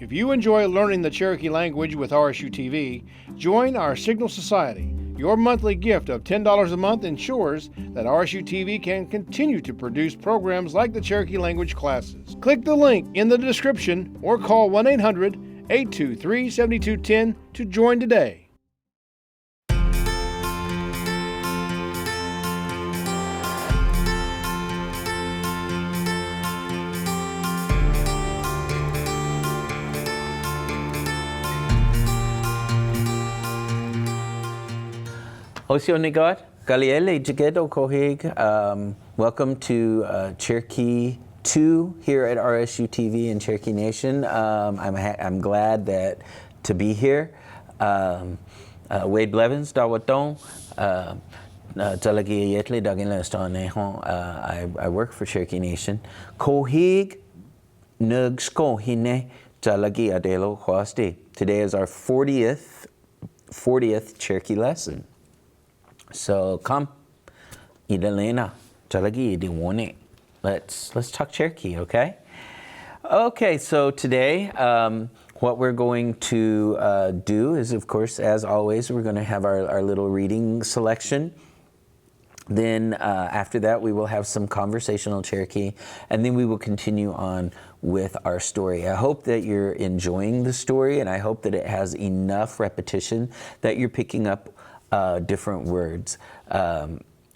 If you enjoy learning the Cherokee language with RSU TV, join our Signal Society. Your monthly gift of $10 a month ensures that RSU TV can continue to produce programs like the Cherokee language classes. Click the link in the description or call 1-800-823-7210 to join today. Welcome to Cherokee 2 here at RSU TV in Cherokee Nation. I'm glad to be here. Wade Blevins, Dawatong. I work for Cherokee Nation. Kohig Nugskohine Jalagi Adelo Hwasti. Today is our 40th Cherokee lesson. So come, Idalena, Jalagi Diwone. Let's talk Cherokee, okay? Okay, so today what we're going to do is, of course, as always, we're going to have our little reading selection. Then after that, we will have some conversational Cherokee, and then we will continue on with our story. I hope that you're enjoying the story, and I hope that it has enough repetition that you're picking up different words.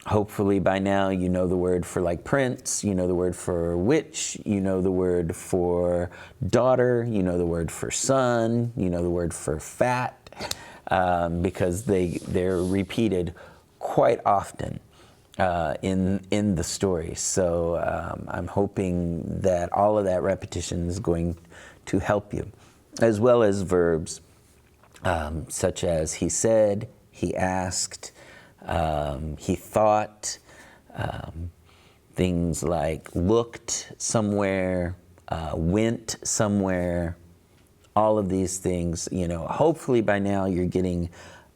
Hopefully by now you know the word for like prince, you know the word for witch, you know the word for daughter, you know the word for son, you know the word for fat, because they're repeated quite often in the story. So I'm hoping that all of that repetition is going to help you, as well as verbs such as he said, he asked, he thought, things like looked somewhere, went somewhere, all of these things, hopefully by now you're getting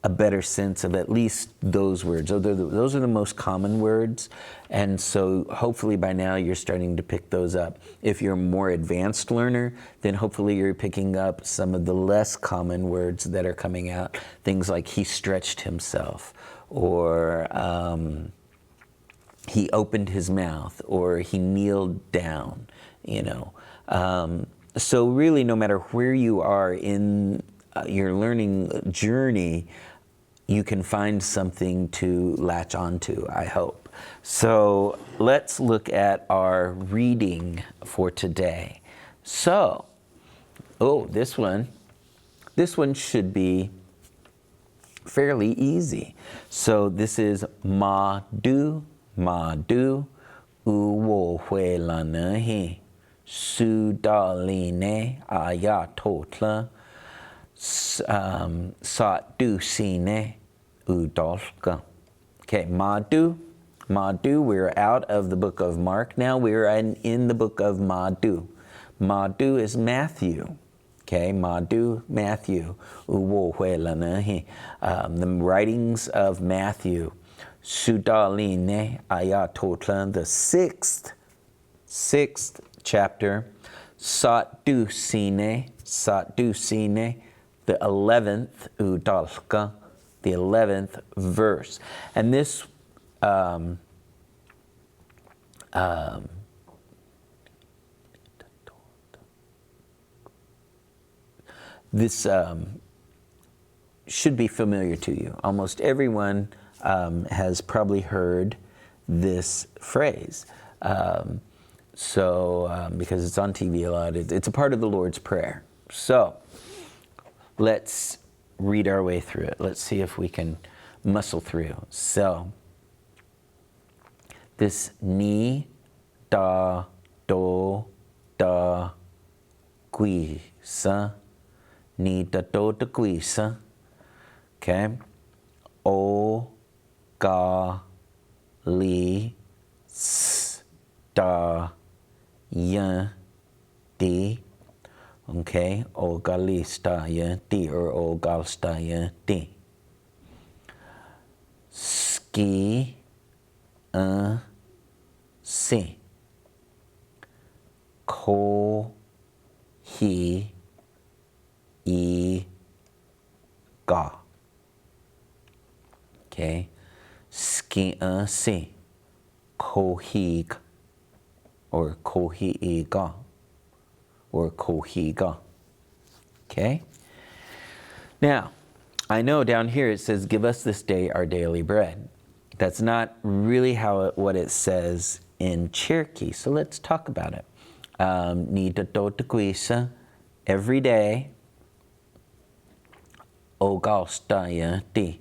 a better sense of at least those words. Those are the most common words, and so hopefully by now you're starting to pick those up. If you're a more advanced learner, then hopefully you're picking up some of the less common words that are coming out. Things like he stretched himself, or he opened his mouth, or he kneeled down, So really, no matter where you are in your learning journey, you can find something to latch onto, I hope. So let's look at our reading for today. So, this one should be fairly easy. So this is ma du, uwo hui la nehi, su da li ne ayatotla, sat du sine udolka. Okay, Madu, we're out of the book of Mark now. We're in the book of Madu. Madu is Matthew. Okay, Madu, Matthew. The writings of Matthew. Sudaline ayatotla, the sixth chapter. Sat du sine, the 11th udalka, the 11th verse. And this should be familiar to you. Almost everyone has probably heard this phrase. Because it's on TV a lot, it's a part of the Lord's Prayer. So let's read our way through it. Let's see if we can muscle through. So this ni, da, do, da, qui, sa, ni, da, do, da, qui, sa. Okay. O, ga, li, s, da, yin, di. Okay, o galista yin di, or o galsta yin di. Ski, si. Ko, he, e ga. Okay. Si kohig or kohiga or kohiga. Okay. Now, I know down here it says, give us this day our daily bread. That's not really what it says in Cherokee. So let's talk about it. Every day. Ogalstayanti.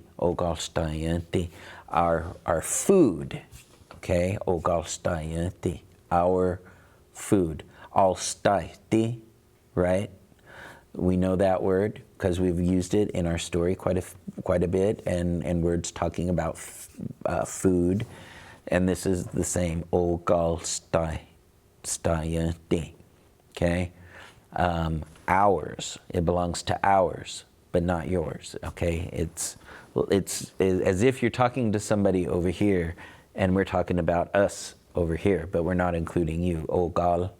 Our food. Okay. Ogalstayanti. Our food. Alstaiti. Right? We know that word because we've used it in our story quite a bit, and words talking about food, and this is the same. Ogalstayanti. Okay, ours. It belongs to ours, but not yours. Okay, it's as if you're talking to somebody over here, and we're talking about us over here, but we're not including you. Oga,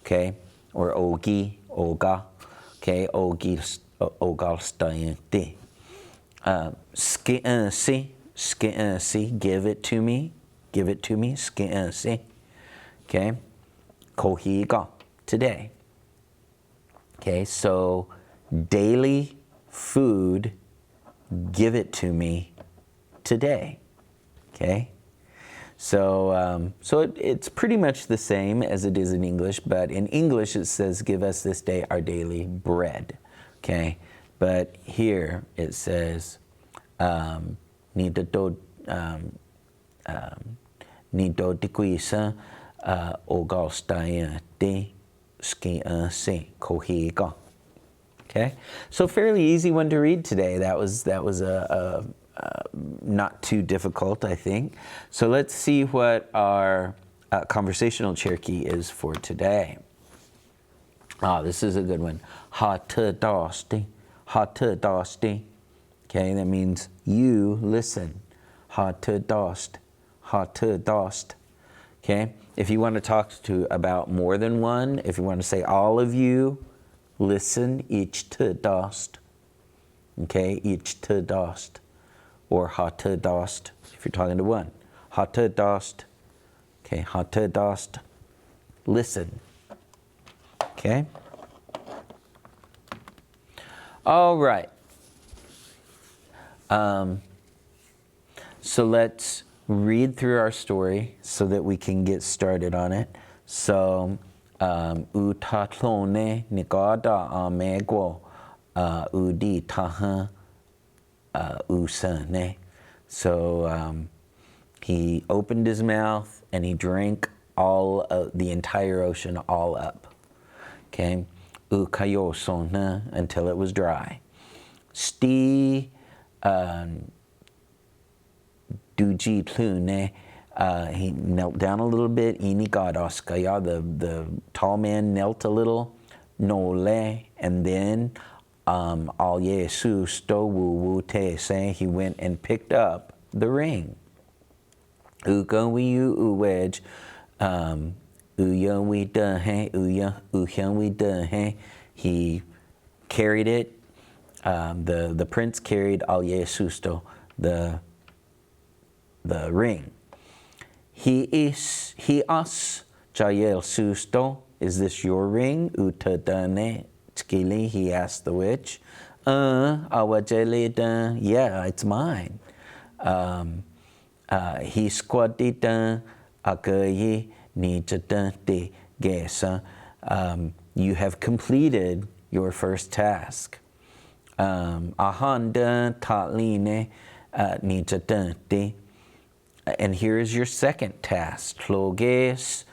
okay, or ogi, oga, okay, ogalstayanti. Ski'nsi, give it to me, ski'nsi, okay, kohiga, today. Okay, so daily food, give it to me today. Okay, so it's pretty much the same as it is in English, but in English it says, give us this day our daily bread. Okay, but here it says, nido dikuisa ogalstayanti ski'nsi kohiga. Okay, so fairly easy one to read today. That was a not too difficult, I think. So let's see what our conversational Cherokee is for today. This is a good one. Hatadasti. Okay, that means you listen. Hatadast. Okay, if you want to talk about more than one, if you want to say all of you, listen, each tadast. Okay, each tadast. Or hatadast, if you're talking to one. Hatadast. Okay, hatadast. Listen. Okay. All right. So let's read through our story so that we can get started on it. So, utatlone nigada amego udi taha usane. So he opened his mouth and he drank the entire ocean all up. Okay, ukayosona, until it was dry. Sti duji plune, he knelt down a little bit. Inigadoskaya, the tall man knelt a little. Nole, and then al yesu sto wu te say, he went and picked up the ring. Ugawiu uwej, uyawi dahe, uyawi dahe. He carried it. The prince carried al yesusto, the ring. He us jayel susto. Is this your ring? Utadane skili, he asked the witch. Awajelida, yeah, it's mine. He squadita akayi nijadante gesa. You have completed your first task. Ahanda tatline nijadante. And here is your second task. Tloges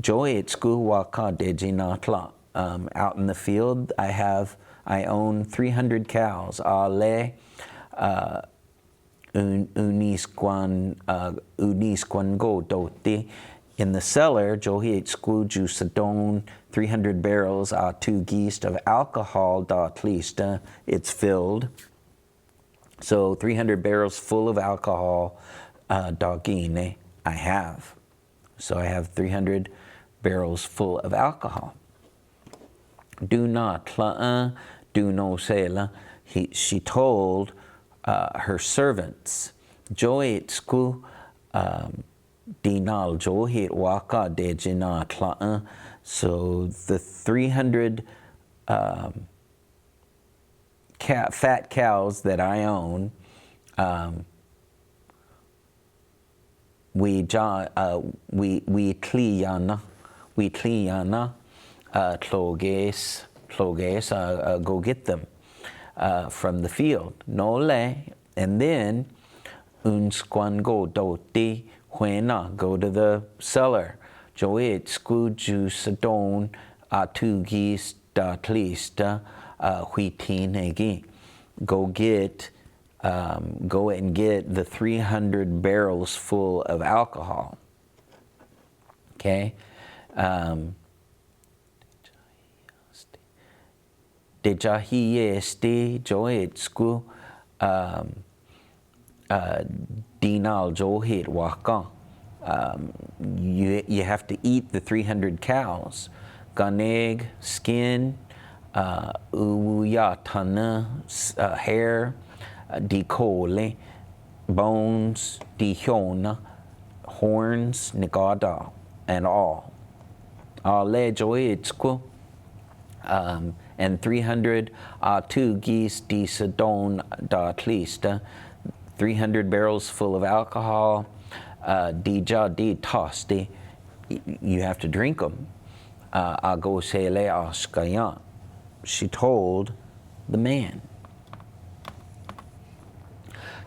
joetsku waka dejinatla. Out in the field, I own 300 cows. Ale unisquan go doti. In the cellar, johietsku jusadon, 300 barrels a 2 geest of alcohol dot least. It's filled. So 300 barrels full of alcohol. Dogine, I have. So I have 300 barrels full of alcohol. do not tla do no sela. She told her servants, Joit sku dinal johit waka de jina tla. So the 300 fat cows that I own, we tliyana tloges go get them from the field. No le, and then unsquan go doti huena, go to the cellar. Joit scuju sadon atugis da tlista huitinegi. Go and get the 300 barrels full of alcohol. Okay. Dejahieste joit sku dinal johit waka. You have to eat the 300 cows. Ganeg, skin, uyatana, hair, dikole, bones, dihona, horns, nigada, and all. Ale joitsku, and 300 two geese di sadon da tlista, 300 barrels full of alcohol, dija di tosti, you have to drink them. Ago sele askaya. She told the man.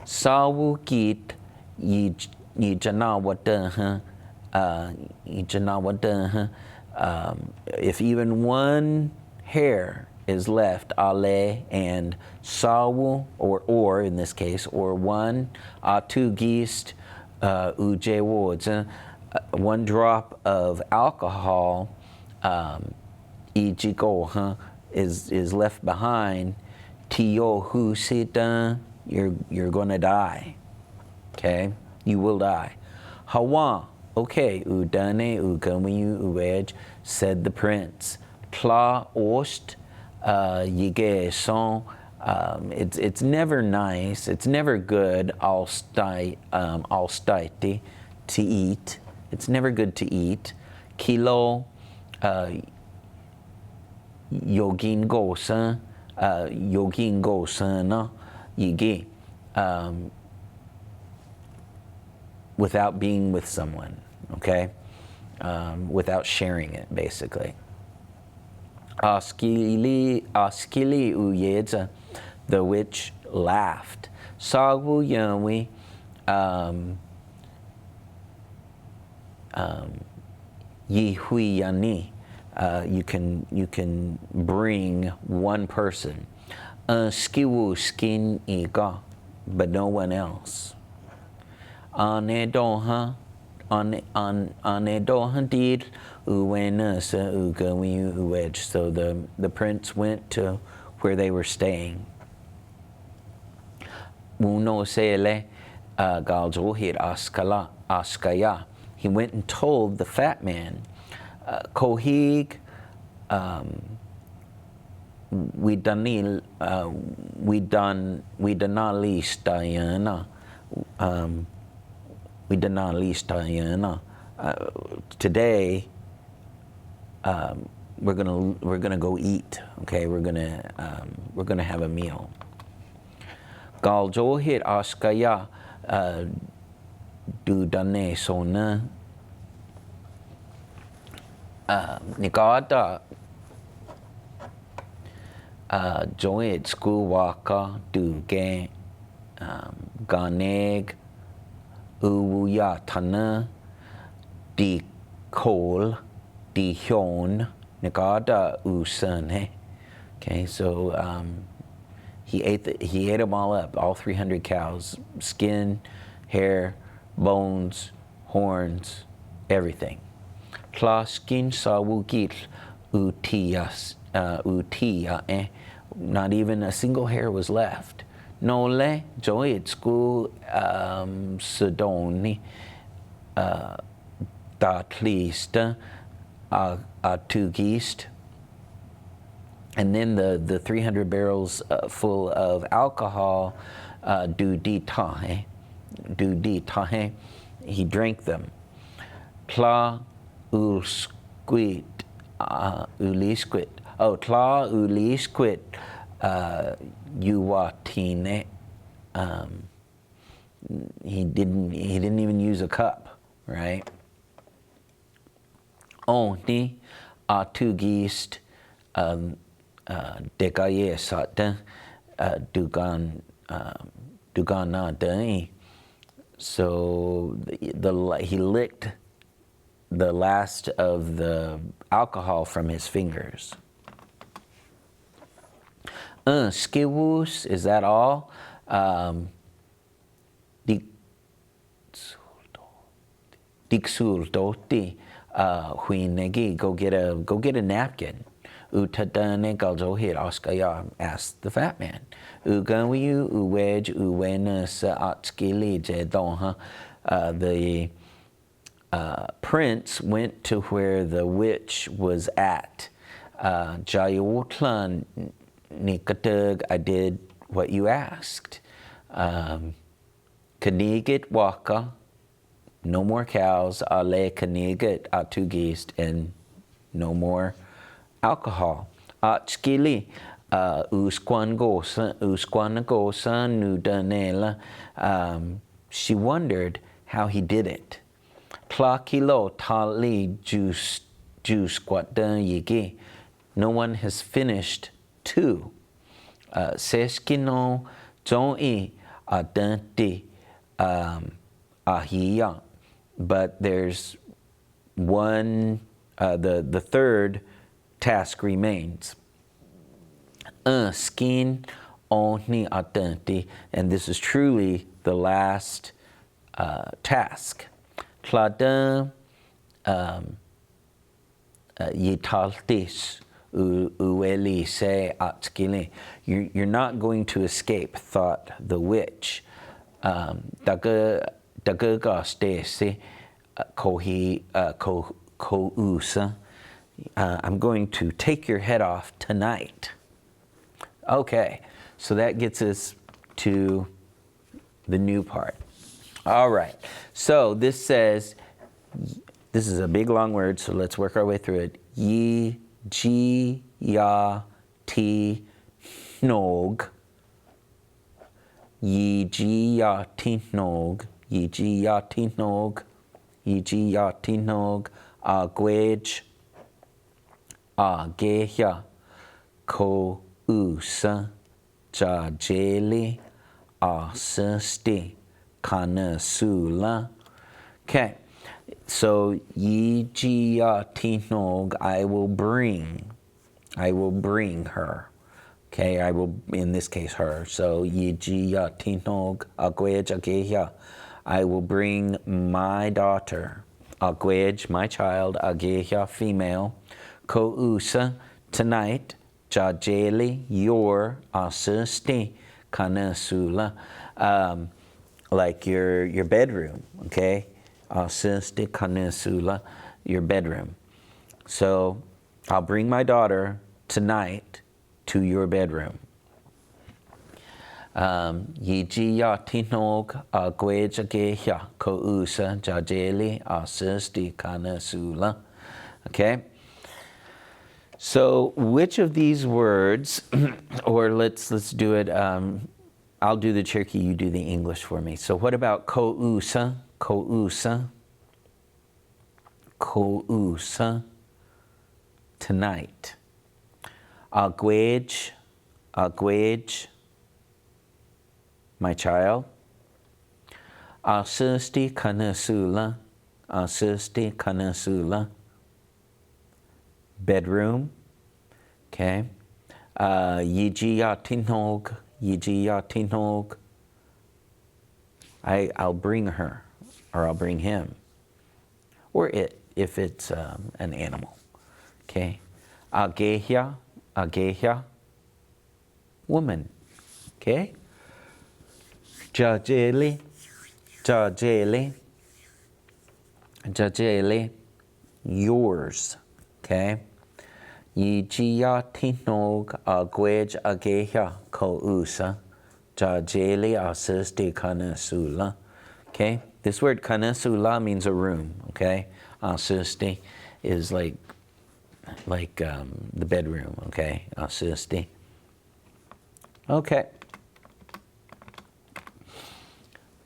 Sawu git yi jana wada if even one hair is left, ale and sawu or in this case, or one two geest uje words, one drop of alcohol ijigo is left behind, tiyo hu sita, you're gonna die. Okay, you will die. Hawa, okay, udane ugamiyu uwej, said the prince. Tla ost yige son. It's never nice. It's never good. All staiti to eat. It's never good to eat. Kilo yogin gosa na yigi. Without being with someone, okay? Without sharing it, basically. Askili uyedza, the witch laughed. Sagu yawi yihuyani. You can bring one person. Skiwu skin iga, but no one else. Anedoha did uwenasa ugawi uwedge. So the prince went to where they were staying. Uno sele galjohir askaya. He went and told the fat man, Kohig we danali stayana. Today we're gonna go eat. Okay, we're gonna have a meal. Galjohit askaya du dane sona nigada joint school waka du gan ganeg uyatana di kol di hyon nagada usan. Okay, so he ate them all up, all 300 cows, skin, hair, bones, horns, everything. Tlaskin sawukit utia, not even a single hair was left. No le joit school sedoni dat least atugist And then the 300 barrels full of alcohol, du di tahe, he drank them. Tla ulisquit, tla ulisquit, uwatine. He didn't even use a cup, right? Oni atugist degaye satan dugana dani. So he licked the last of the alcohol from his fingers. Skewus, is that all? Dixul huinegi, go get a napkin. Utadane galjohir askaya, asked the fat man. Ugawiu uwej uwena sa atskili jedonha. The prince went to where the witch was at. Jayutlan nikatug, I did what you asked. Kanigit waka, no more cows, ale kanigit atugist, and no more alcohol. Atskili, usquanagosa nudanela. She wondered how he did it. Tlakilo tali juice yigi. No one has finished 2. Seskino zoi adanti ahiya. But there's one, the third task remains. Skin oni adanti, and this is truly the last task. Tladan yitaltis ueli se atskili. You're not going to escape, thought the witch. Dagagastesi kohi kousa. I'm going to take your head off tonight. Okay, so that gets us to the new part. All right, so this says, this is a big long word, so let's work our way through it. Yi, ji, ya, ti, nog. Yi, ji, ya, ti, nog. Yi, ji, ya, ti, nog. Yi, ji, ya, ti, nog. Agwej, agehya, ko, usa, jajeli, asasti. Kanasula. Okay, so yijia tinog, I will bring her. Okay, I will, in this case, her. So yijia tinog agwej ageya, I will bring my daughter. Agwej, my child. Ageya, female. Kousa, tonight. Jajeli, your. Asusti, kanasula. Like your bedroom, okay? Asisti kanasula, your bedroom. So I'll bring my daughter tonight to your bedroom. Yiji ya tinog agwej ageya kousa jajeli asisti kanasula. Okay? So which of these words, or let's do it, I'll do the Cherokee, you do the English for me. So what about kousa, kousa, kousa, tonight? Agwej, agwej, my child. Asisti kanasula, asisti kanasula, bedroom, okay. Yiji yatinog, yiji yatinog, I'll bring her, or I'll bring him, or it, if it's an animal, okay. Agehya, agehya, woman, okay. Jajeli, jajeli, jajeli, yours, okay. Yi jia tinog agwej ageha ko usa. Jajeli asusti kanasula. Okay, this word kanasula means a room. Okay, asusti is like the bedroom. Okay, asusti. Okay.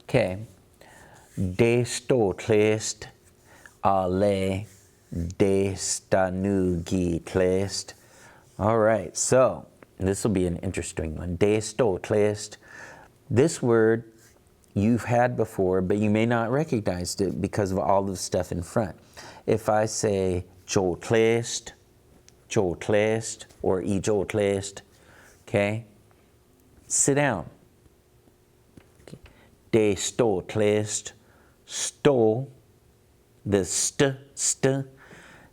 Okay. Desto tlest ale destanugi tlest. All right, so this will be an interesting one. Desto tlest. This word you've had before, but you may not recognize it because of all the stuff in front. If I say jo tlest, or I jo tlest, okay, sit down. De sto tlest, sto, the st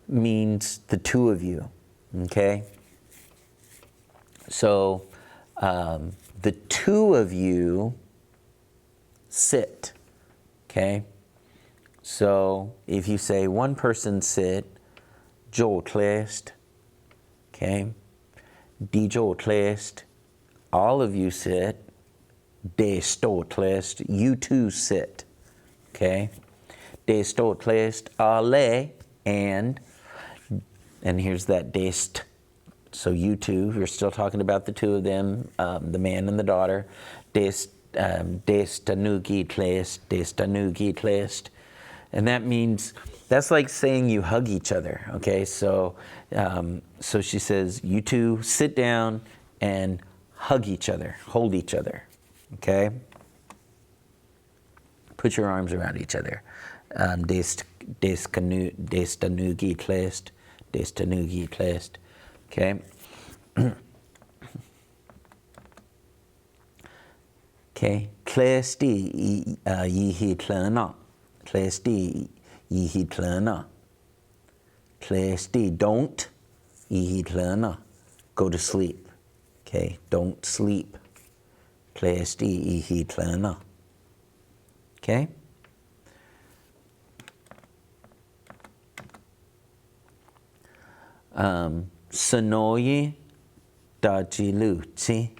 means the two of you, okay? So the two of you sit, okay? So if you say one person sit, jo tlest, okay? De jo tlest, all of you sit. De sto tlest, you two sit, okay? De sto tlest, ale, and here's that dest. So you two, you're still talking about the two of them, the man and the daughter. Destanugi tlest. And that means, that's like saying you hug each other, okay? So, so she says, you two sit down and hug each other, hold each other, okay? Put your arms around each other. Destanugi tlest, okay? Okay, klesti yihi tlana. Klesti yihi tlana. Klesti, don't yihi tlana. Go to sleep. Okay, don't sleep. Klesti yihi tlana. Okay? Sonoyi dajiluti.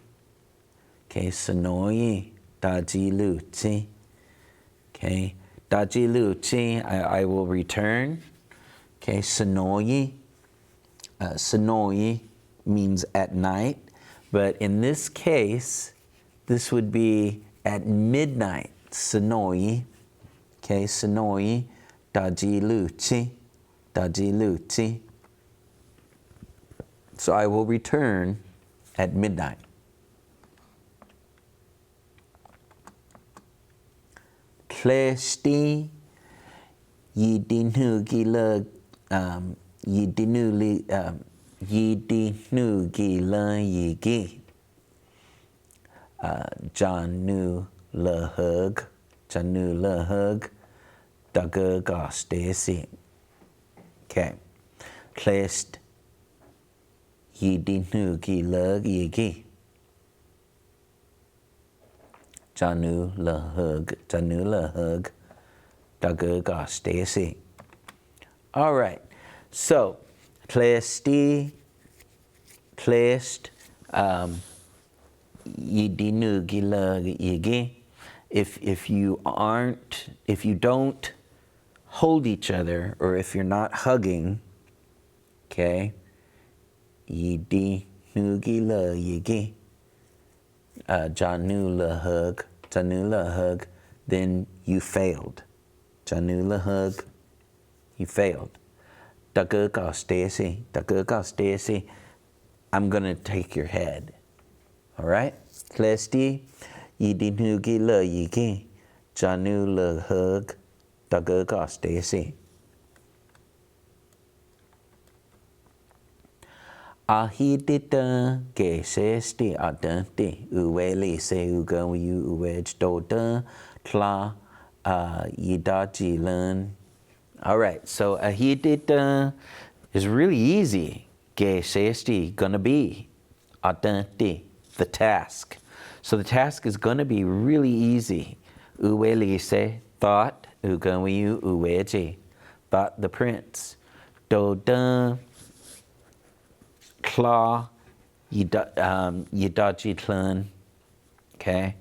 Okay, sonoyi dajiluti. Okay, dajiluti, I will return. Okay, sonoyi. Sonoyi means at night, but in this case, this would be at midnight. Sonoyi. Okay, sonoyi dajiluti. Dajiluti. So I will return at midnight. Klesti yidinugila yidinugila yigi Janu lahug dagagastesi. Okay. Klest yidinugila yigi Janu lahug dagagastesi. All right. So klesti, klest, yidinugila yigi. If you don't hold each other, or if you're not hugging, okay, yidinugila yigi, janula hug, then you failed. Janula hug, you failed. Dagagastesi, I'm going to take your head. All right? Klesti, yidinugila yigi, janula hug, dagagastesi. Ahidita gesesti adante uweli se ugawiu uwej doda tla yidajilan. All right, so ahidita is really easy. Gesesti, gonna be. Adante, the task. So the task is gonna be really easy. Uweli se, thought, ugawiu uweji, thought the prince. Doda, Claw, Yidaji Tlun. Okay.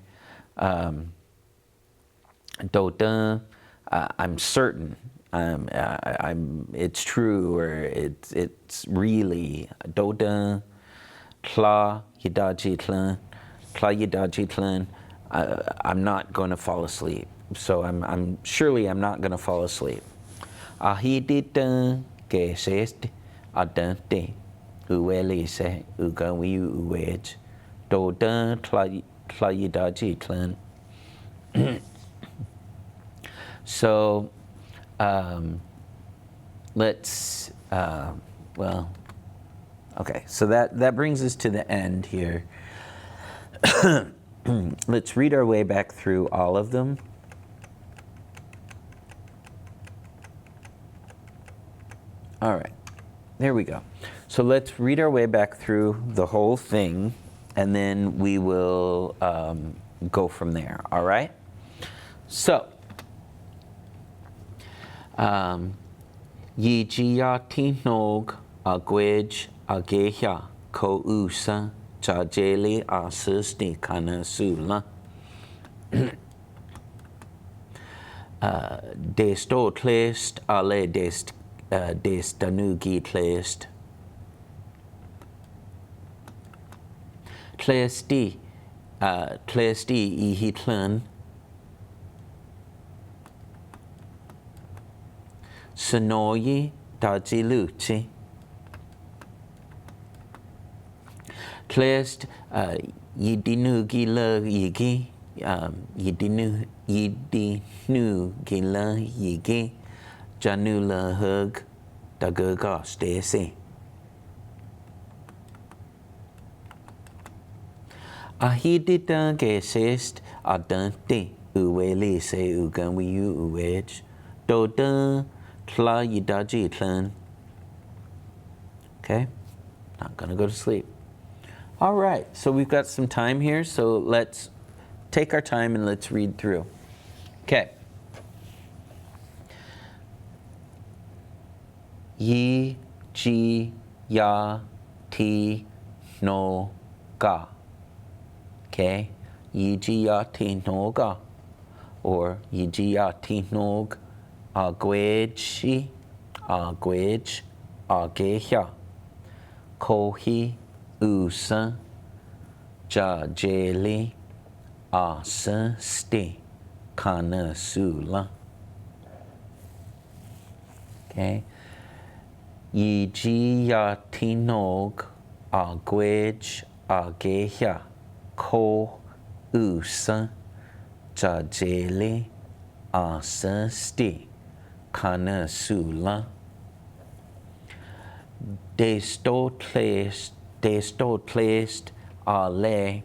Dodun, I'm certain. It's true, or it's really. Dodun, Kla Yidaji Tlun, Kla Yidaji Tlun. I'm not going to fall asleep. So surely I'm not going to fall asleep. Ahiditun ke sest adante uwelise ugawi uwej dodun Kla Yidaji Tlun. So, let's, okay, so that brings us to the end here. Let's read our way back through all of them. All right, there we go. So let's read our way back through the whole thing, and then we will go from there, all right? So, Yijiyati nog agwej ageha ko usa jajeli asusti kana sula. Desto tlest ale destanugi tlest. Tlesti ihitlan. Sonoyi dajiluci. Tlest yidinugi la yigi. Yidinugi la yigi. Janula hug dagaga stesi. Ahidita gesest adante uweli se uganwiyu uwej. Doda Tla Yidaji Tlun. Okay, not gonna go to sleep. All right, so we've got some time here, so let's take our time and let's read through. Okay. Yi, ji, ya, ti, no, ga. Okay, yi, ji, ya, ti, no, ga. Or yi, ji, ya, ti, no, ga. Agwej, ageha, kohi, usa, jajeli, asa, sti, kana, sula. Okay. Yijiyatinog, agwej, ageha, ko, usa, jajeli, asa, sti. Kana sula. Desto tlest ale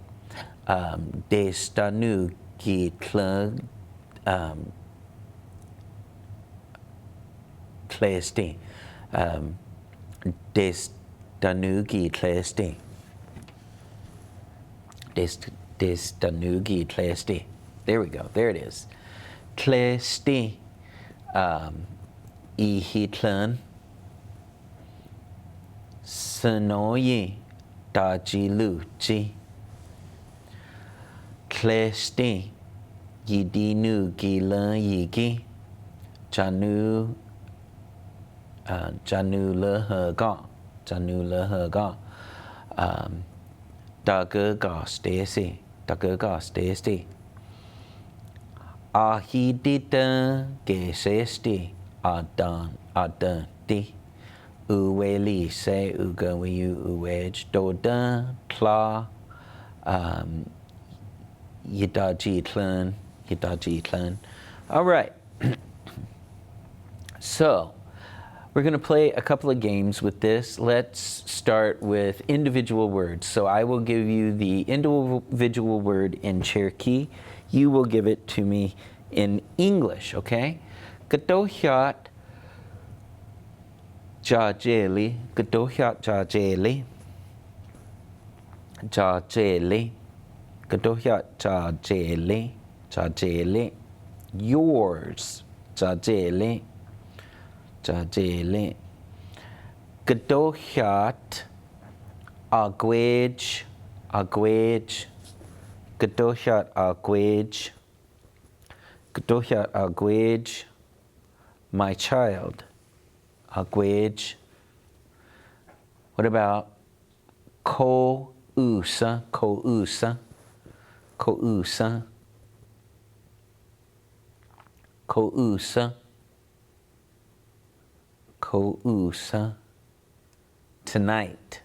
destanu gitla tlesti. Destanugi tlesti. Destanugi tlesti. There we go. There it is. Tlesti. Ihitlan. Sonoyi dajiluci. Klesti yidinu gila yigi. Janu lahaga. Dagaga stesi. Ahidita gesesti adanti. Uweli se ugawiyu uwej doda tla yidaji tlun. All right. So we're going to play a couple of games with this. Let's start with individual words. So I will give you the individual word in Cherokee. You will give it to me in English, okay? Kadohyat jajeli. Kadohyat jajeli. Kadohyat jajeli. Yours. Jajeli. Kadohyat Agwage, agwage. Gadoshat agwage. Gadoshat agwage. My child. Agwage. What about ko-usa, ko-usa, ko-usa, ko-usa, ko-usa. Tonight,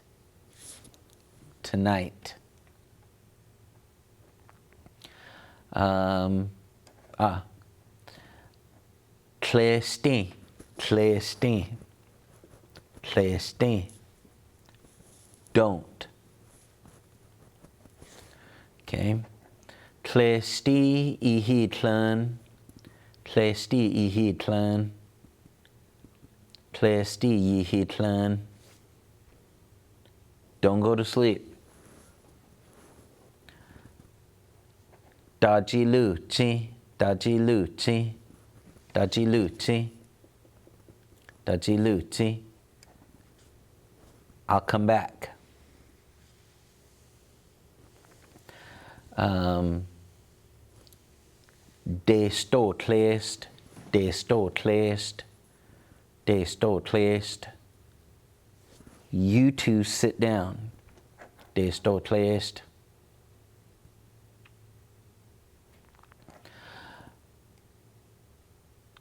tonight. Clandestine, clandestine, clandestine. Don't. Okay. Clandestine ihidlan, clandestine ihidlan, clandestine ihidlan. Don't go to sleep. Daji luchi, daji luchi, daji luchi, daji luchi. I'll come back. Det står klæst, det står klæst, det står klæst. You two sit down. Det står klæst.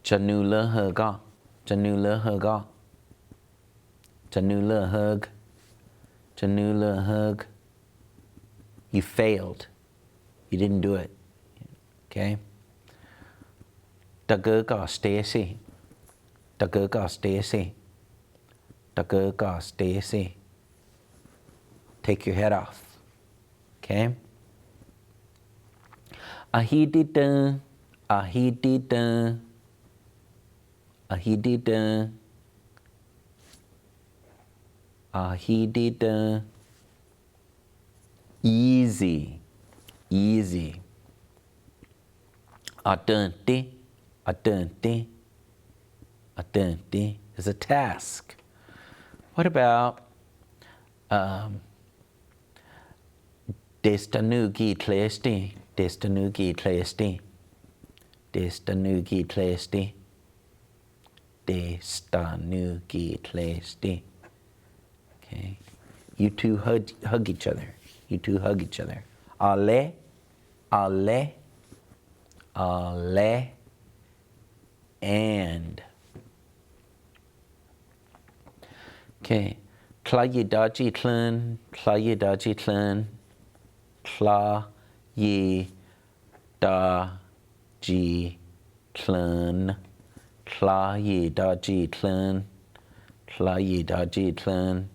Janula hugga, janula hugga, janula hug, janula hug. You failed. You didn't do it. Okay? Dagurga Stacy. Dagurga Stacy. Dagurga Stacy. Take your head off. Okay? Ahidida. Ahidida. Ahidida. Ahidida. Easy. Easy. Adante, adante, adante is a task. What about destanugi tlesti, destanugi tlesti, destanugi tlesti, destanugi tlesti. Okay, you two hug each other. You two hug each other. Ale, ale, ale, and. Okay. Klaye daji tlun, klaye daji tlun, klaye daji tlun, klaye daji tlun, klaye daji tlun.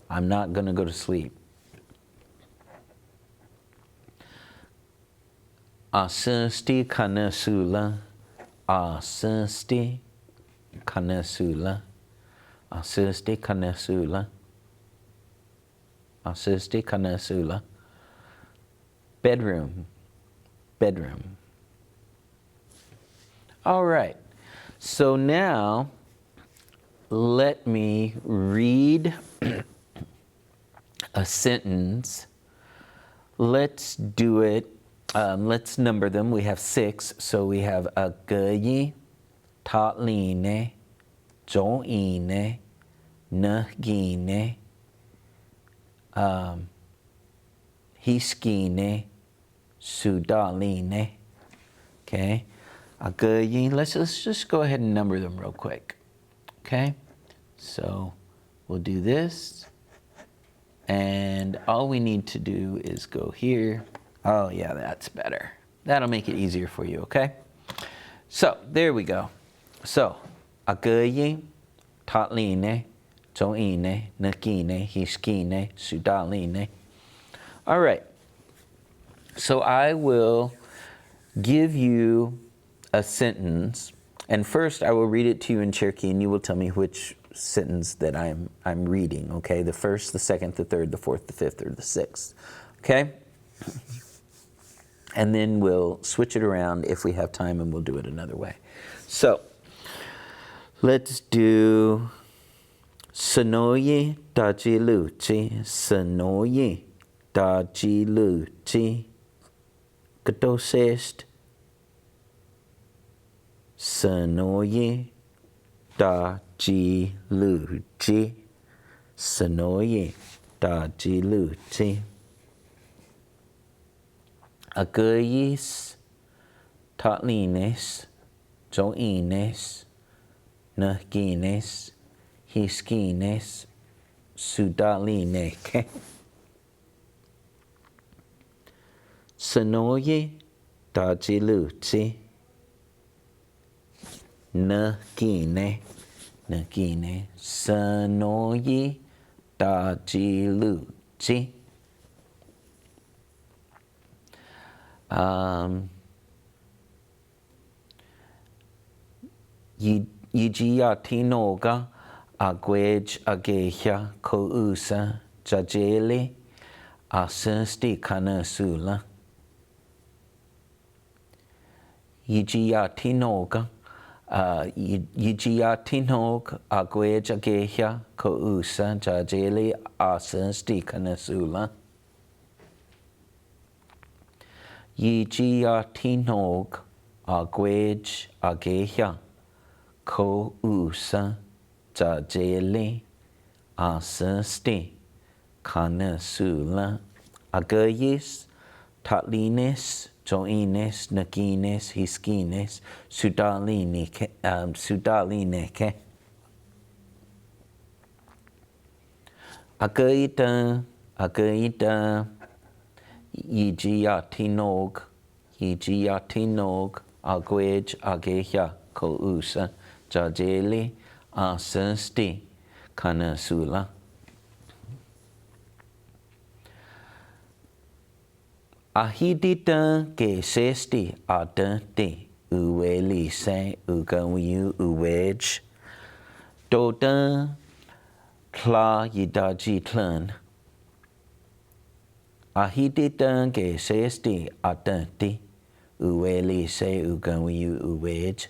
I'm not going to go to sleep. Asusti kanasula, asusti kanasula, asusti kanasula, asusti kanasula. Bedroom, bedroom. All right, so now let me read a sentence. Let's do it. Let's number them. We have 6. So we have agayi, tatline, joine, nahgine, hiskine, sudaline. Okay. Agayi. Let's just go ahead and number them real quick. Okay. So we'll do this. And all we need to do is go here. Oh yeah, that's better. That'll make it easier for you, okay? So, there we go. So, agayi, tatline, joine, nakine, hiskine, sudaline. All right. So I will give you a sentence, and first I will read it to you in Cherokee, and you will tell me which sentence that I'm reading, okay? The first, the second, the third, the fourth, the fifth, or the sixth, okay? And then we'll switch it around if we have time, and we'll do it another way. So, let's do Sanoye dajiluchi, sanoye dajiluchi. Kadosest. Sanoye dajiluchi. Sanoye dajiluchi. Aguyis tatlines, joines, nahgines, hiskines, sudalineke. Sanoye dajiluchi. Nahgine, nahgine, sanoye dajiluchi. Yigiatinoga agwej ageha kousa jajele asensti kanasula. Yigiatinoga Yigiatinog agwej ageha kousa jajele asensti kanasula. Yigiatinog agwej ageha kousa jajele asensti kanasula. Aguyis tatlines joines nagines hiskines sudalineke. Aguyita yigiatinog agwej ageha kousa jajele asensti kanasula. Ahidita ke sesti adante uweli se ugawiu uwej doda kla yidaji tlan. Ahidita ke sesti adante uweli se ugawiu uwej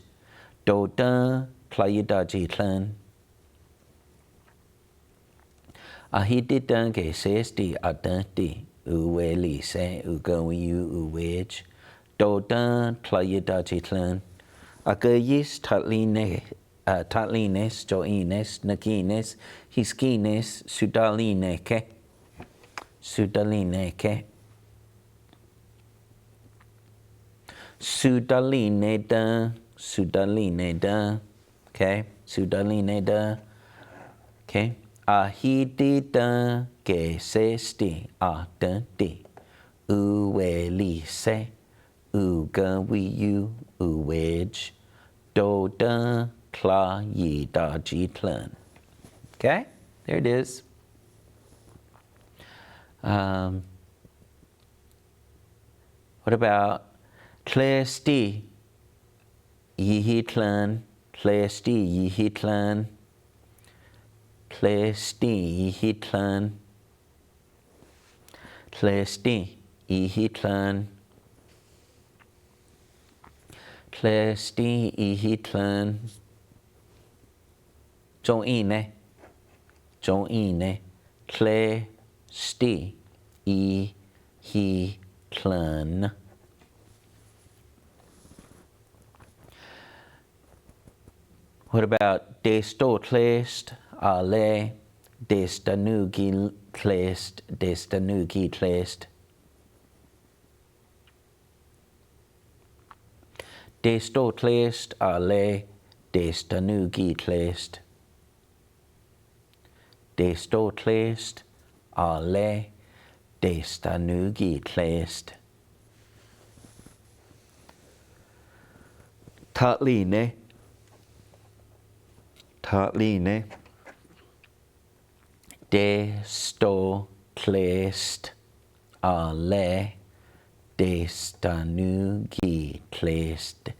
doda kla yidaji tlan. Ahidita ke sesti adante uweli se ugawiu uwej doda tlayadaji tlan. Aguyis tatlines joines nagines hiskines sudalineke. Sudalineda. Okay, sudalineda. Okay. Ahidita que sesti adante uweli se ugawiu uwej doda kla yidaji tlan. Okay, there it is. What about klesti yihitlan? Klesti yihitlan. Klesti yihitlan. Klesti yihitlan. Klesti yihitlan. Joine. Klesti yihitlan. What about desto klest ale destanugi klest. Desto klest ale destanugi klest. Desto klest ale destanugi klest. Tatline. Desto klest ale destanugi klest.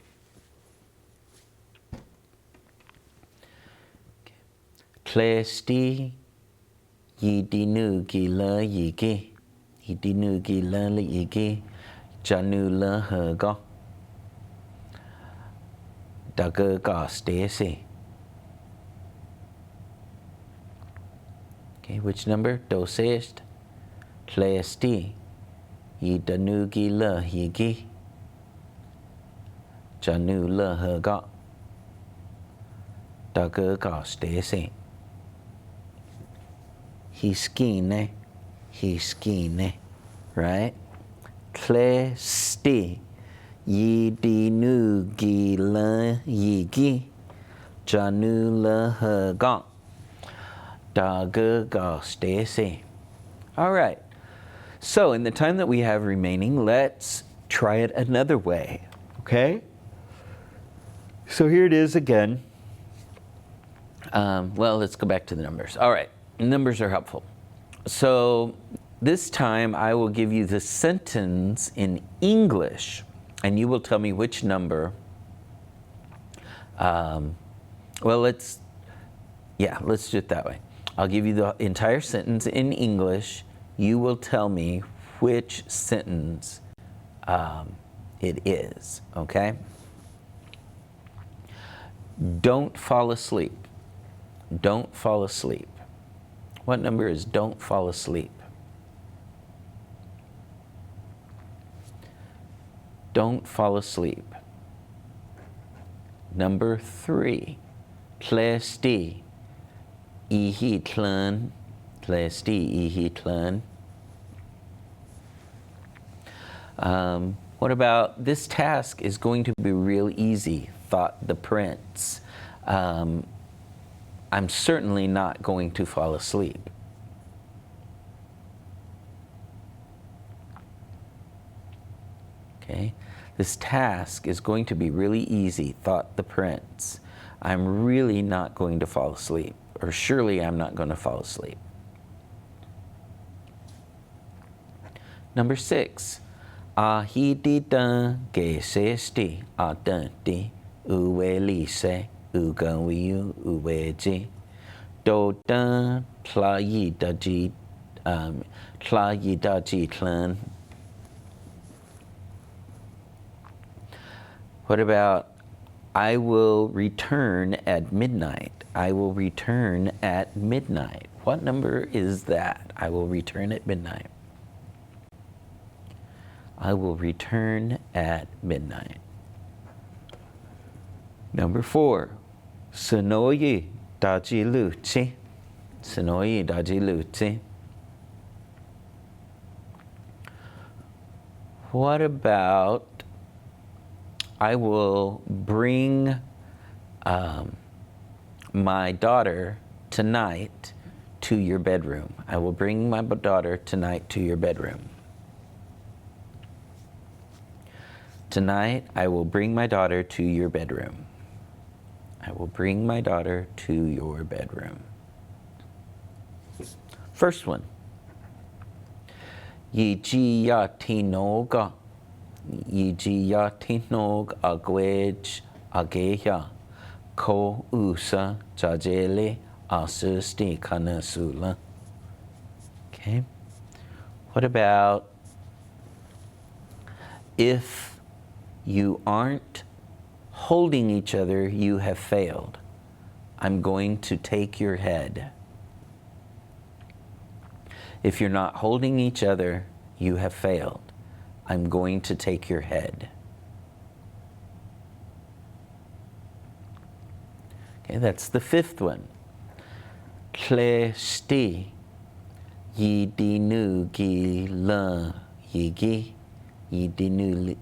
Klesti yidinugi la yigi. Yidinugi la yigi. Janula herga. Daga stesi. Okay, which number? Dosest, tlesti, yidanugi la higi, janu la haga, dagaga stesi. Hiskine, right? Tlesti, yidinugi la yigi, janu la haga, dagaga stesi. All right. So in the time that we have remaining, let's try it another way, okay? So here it is again. Well, let's go back to the numbers. All right, numbers are helpful. So this time I will give you the sentence in English, and you will tell me which number. Well, let's do it that way. I'll give you the entire sentence in English. You will tell me which sentence it is, okay? Don't fall asleep. Don't fall asleep. What number is don't fall asleep? Don't fall asleep. Number 3, tlesti, ihi tlun, tlesti, ihi tlun. What about this task is going to be real easy, thought the prince. I'm certainly not going to fall asleep. Okay, this task is going to be really easy, thought the prince. I'm really not going to fall asleep, or surely I'm not going to fall asleep. Number 6, ahidida gesesti adanti uwelise ugawiu uweji dodan tlayidaji tlan. What about I will return at midnight? I will return at midnight. What number is that? I will return at midnight. I will return at midnight. Number 4, Sonoyi daji luci. Sonoyi daji luci. What about I will bring my daughter tonight to your bedroom. I will bring my daughter tonight to your bedroom. Tonight, I will bring my daughter to your bedroom. I will bring my daughter to your bedroom. First one. Yijiyatinoga. Yijiyatinog agwej ageya. Ko usa jajele asusti kanasula. Okay. What about if you aren't holding each other, you have failed. I'm going to take your head. If you're not holding each other, you have failed. I'm going to take your head. Okay, that's the 5th one. Klesti yidinugi la yigi. Yidinugi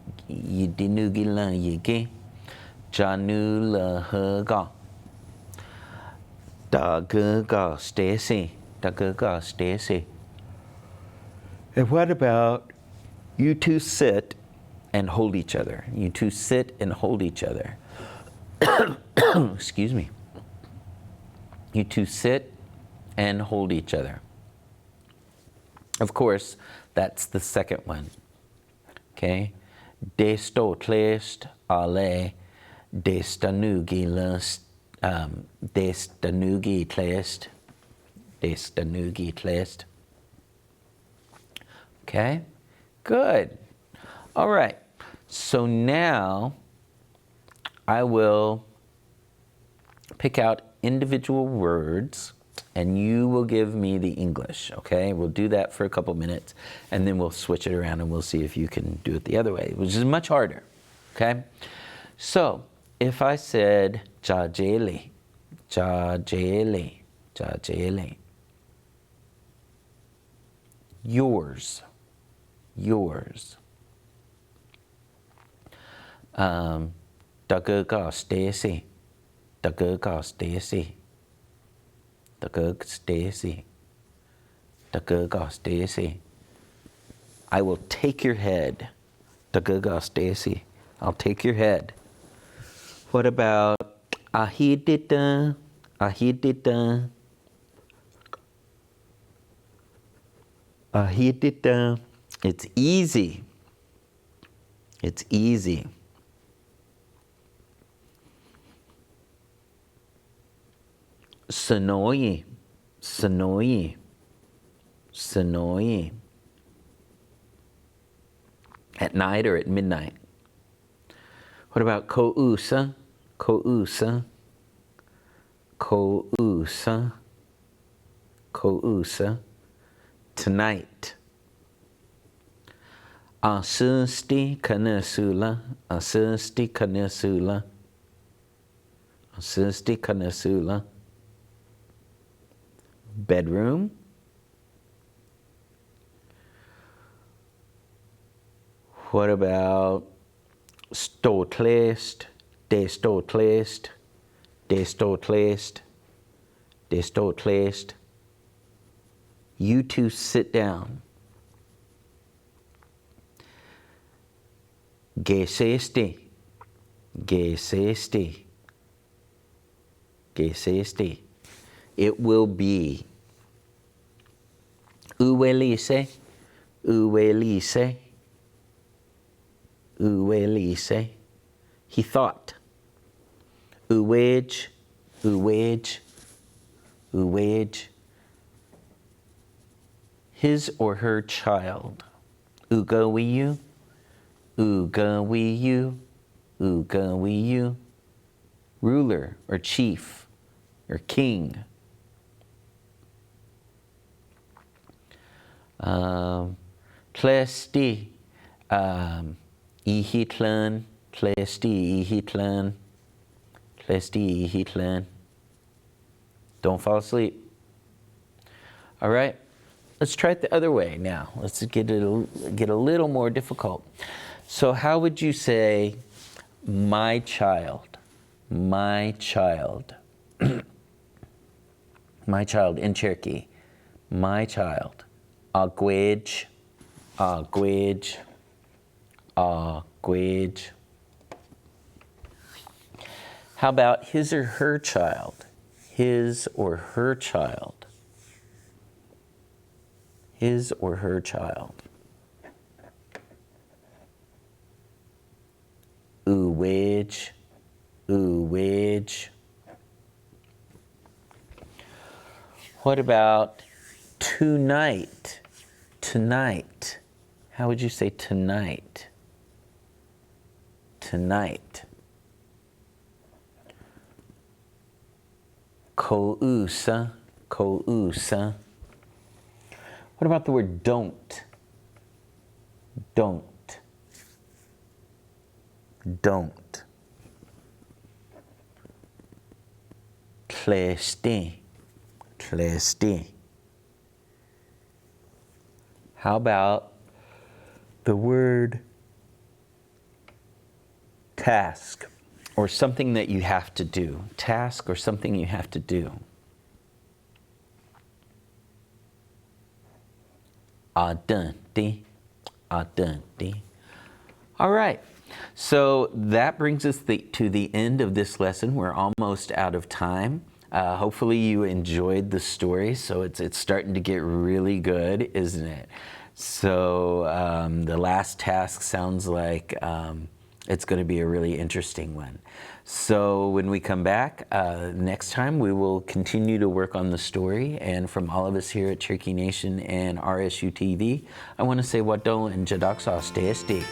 la yigi. Janu la haga. Dagaga stesi. Dagaga stesi. And what about you two sit and hold each other? You two sit and hold each other. Excuse me. You two sit and hold each other. Of course, that's the 2nd one. Okay? Desto tlest ale destanugi lust destanugi tlest. Destanugi tlest. Okay? Good. All right. So now I will pick out individual words and you will give me the English, okay? We'll do that for a couple minutes, and then we'll switch it around and we'll see if you can do it the other way, which is much harder, okay? So, if I said, jajeli, jajeli, jajeli, yours, yours. Daguga Stacy, Daguga Stacy, Daguga Stacy, Daguga Stacy. I will take your head, Daguga Stacy. I'll take your head. What about ahidita, ahidita, ahidita? It's easy. It's easy. Sonoy, sonoy, sonoy. At night or at midnight. What about kousa, kousa, kousa, kousa? Tonight. Asusti kanasula, asusti kanasula, asusti kanasula. Bedroom. What about ståtlest, det ståtlest, det ståtlest, det ståtlest? You two sit down. Gesesti, gesesti, gesesti. It will be. Uelise, uelise, uelise. He thought. Uwej, uwej, uwej. His or her child. Ugawiyu, ugawiyu, ugawiyu. Ruler or chief or king. Tlesti, ihitlan, tlesti, ihitlan, tlesti, ihitlan. Don't fall asleep. All right, let's try it the other way now. Let's get a little more difficult. So how would you say, my child, my child, my child in Cherokee, my child? Agwej, agwej, agwej. How about his or her child? His or her child. His or her child. Uwej, uwej. What about tonight? Tonight. How would you say tonight? Tonight. Kousa, kousa. What about the word don't? Don't. Don't. Tlesti, tlesti. How about the word task, or something that you have to do? Task or something you have to do. Adunti, adunti. All right. So that brings us to the end of this lesson. We're almost out of time. Hopefully you enjoyed the story. So it's starting to get really good, isn't it? So the last task sounds like it's going to be a really interesting one. So when we come back next time, we will continue to work on the story. And from all of us here at Cherokee Nation and RSU TV, I want to say Wado and Jadaksa, stay.